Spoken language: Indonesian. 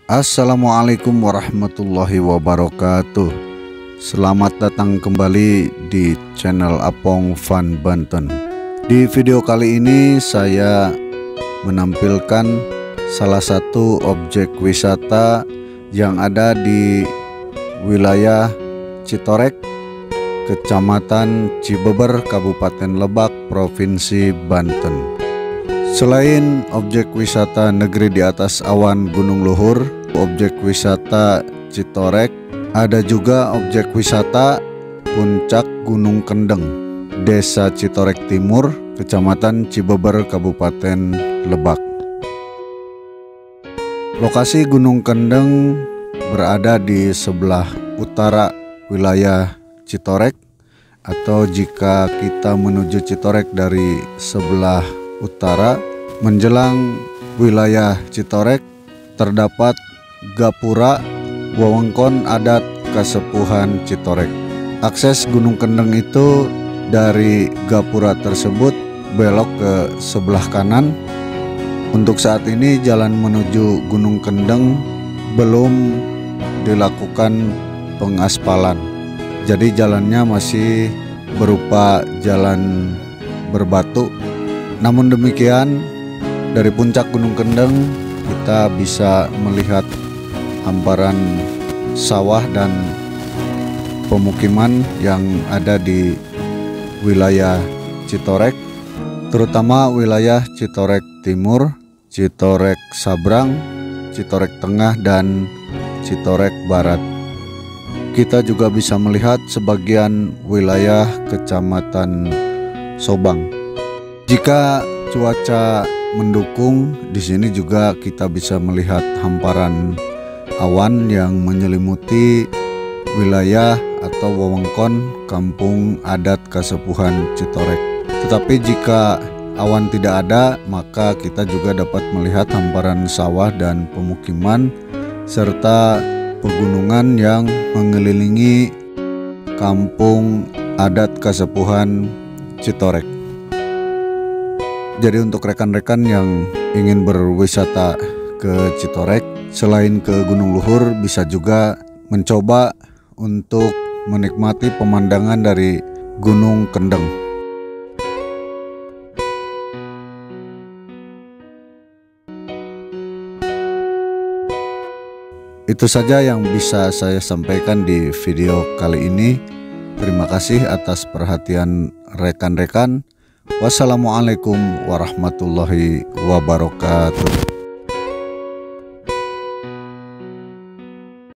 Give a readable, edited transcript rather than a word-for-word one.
Assalamualaikum warahmatullahi wabarakatuh. Selamat datang kembali di channel Apong Fun Banten. Di video kali ini saya menampilkan salah satu objek wisata yang ada di wilayah Citorek, Kecamatan Cibeber, Kabupaten Lebak, Provinsi Banten. Selain objek wisata Negeri di Atas Awan Gunung Luhur, objek wisata Citorek, ada juga objek wisata Puncak Gunung Kendeng, Desa Citorek Timur, Kecamatan Cibeber, Kabupaten Lebak. Lokasi Gunung Kendeng berada di sebelah utara wilayah Citorek, atau jika kita menuju Citorek dari sebelah utara menjelang wilayah Citorek terdapat gapura wewengkon adat Kasepuhan Citorek. Akses Gunung Kendeng itu dari gapura tersebut belok ke sebelah kanan. Untuk saat ini jalan menuju Gunung Kendeng belum dilakukan pengaspalan, jadi jalannya masih berupa jalan berbatu. Namun demikian, dari puncak Gunung Kendeng kita bisa melihat hamparan sawah dan pemukiman yang ada di wilayah Citorek, terutama wilayah Citorek Timur, Citorek Sabrang, Citorek Tengah, dan Citorek Barat. Kita juga bisa melihat sebagian wilayah Kecamatan Sobang. Jika cuaca mendukung, di sini juga kita bisa melihat hamparan awan yang menyelimuti wilayah atau wewengkon kampung adat Kasepuhan Citorek. Tetapi jika awan tidak ada, maka kita juga dapat melihat hamparan sawah dan pemukiman serta pegunungan yang mengelilingi kampung adat Kasepuhan Citorek. Jadi untuk rekan-rekan yang ingin berwisata ke Citorek, selain ke Gunung Luhur, bisa juga mencoba untuk menikmati pemandangan dari Gunung Kendeng. Itu saja yang bisa saya sampaikan di video kali ini. Terima kasih atas perhatian rekan-rekan. Wassalamualaikum warahmatullahi wabarakatuh.